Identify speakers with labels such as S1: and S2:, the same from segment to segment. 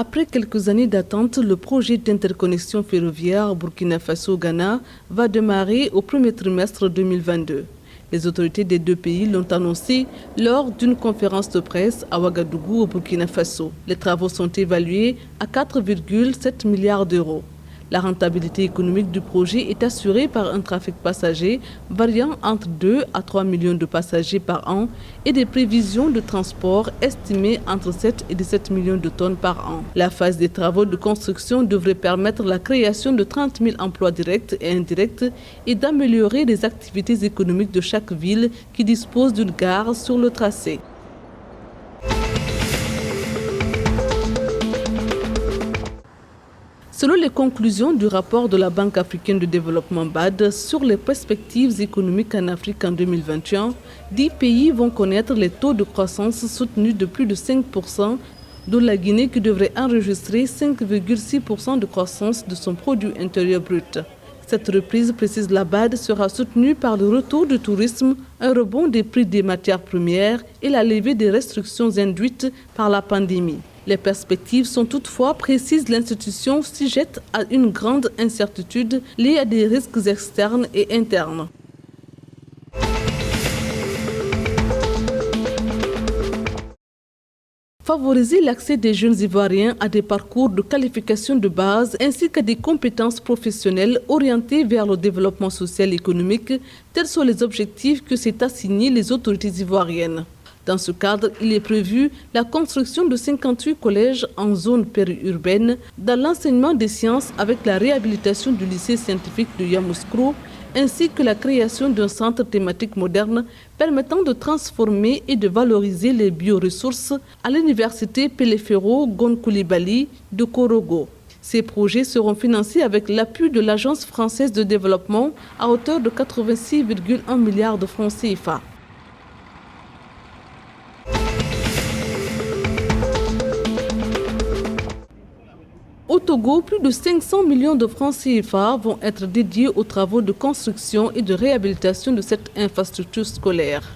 S1: Après quelques années d'attente, le projet d'interconnexion ferroviaire Burkina Faso-Ghana va démarrer au premier trimestre 2022. Les autorités des deux pays l'ont annoncé lors d'une conférence de presse à Ouagadougou au Burkina Faso. Les travaux sont évalués à 4,7 milliards d'euros. La rentabilité économique du projet est assurée par un trafic passager variant entre 2 à 3 millions de passagers par an et des prévisions de transport estimées entre 7 et 17 millions de tonnes par an. La phase des travaux de construction devrait permettre la création de 30 000 emplois directs et indirects et d'améliorer les activités économiques de chaque ville qui dispose d'une gare sur le tracé. Selon les conclusions du rapport de la Banque africaine de développement BAD sur les perspectives économiques en Afrique en 2021, 10 pays vont connaître les taux de croissance soutenus de plus de 5%, dont la Guinée qui devrait enregistrer 5,6% de croissance de son produit intérieur brut. Cette reprise, précise la BAD, sera soutenue par le retour du tourisme, un rebond des prix des matières premières et la levée des restrictions induites par la pandémie. Les perspectives sont toutefois, précise l'institution, sujettes à une grande incertitude liée à des risques externes et internes. Favoriser l'accès des jeunes Ivoiriens à des parcours de qualification de base ainsi qu'à des compétences professionnelles orientées vers le développement social et économique, tels sont les objectifs que s'est assigné les autorités ivoiriennes. Dans ce cadre, il est prévu la construction de 58 collèges en zone périurbaine dans l'enseignement des sciences avec la réhabilitation du lycée scientifique de Yamoussoukro ainsi que la création d'un centre thématique moderne permettant de transformer et de valoriser les bioressources à l'université Pelefero Gon Coulibaly de Korogo. Ces projets seront financés avec l'appui de l'Agence française de développement à hauteur de 86,1 milliards de francs CFA. Au Togo, plus de 500 millions de francs CFA vont être dédiés aux travaux de construction et de réhabilitation de cette infrastructure scolaire.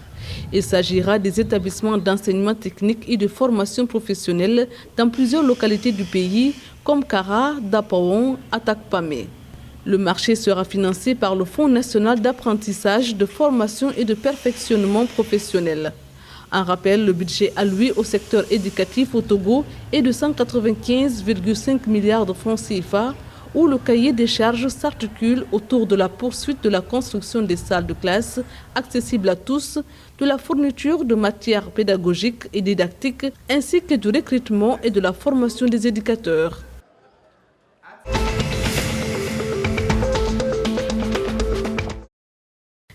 S1: Il s'agira des établissements d'enseignement technique et de formation professionnelle dans plusieurs localités du pays, comme Kara, Dapawon, Atakpamé. Le marché sera financé par le Fonds national d'apprentissage, de formation et de perfectionnement professionnel. En rappel, le budget alloué au secteur éducatif au Togo est de 195,5 milliards de francs CFA, où le cahier des charges s'articule autour de la poursuite de la construction des salles de classe accessibles à tous, de la fourniture de matières pédagogiques et didactiques, ainsi que du recrutement et de la formation des éducateurs.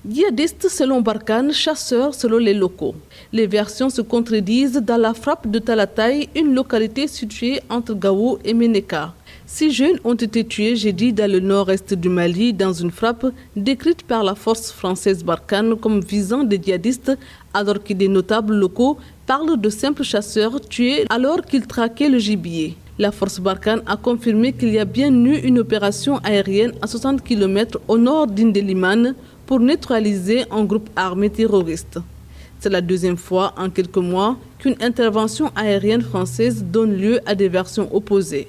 S1: Djihadistes selon Barkhane, chasseurs selon les locaux. Les versions se contredisent dans la frappe de Talatay, une localité située entre Gao et Ménéka. 6 jeunes ont été tués jeudi dans le nord-est du Mali dans une frappe décrite par la force française Barkhane comme visant des djihadistes, alors que des notables locaux parlent de simples chasseurs tués alors qu'ils traquaient le gibier. La force Barkhane a confirmé qu'il y a bien eu une opération aérienne à 60 km au nord d'Indélimane pour neutraliser un groupe armé terroriste. C'est la deuxième fois en quelques mois qu'une intervention aérienne française donne lieu à des versions opposées.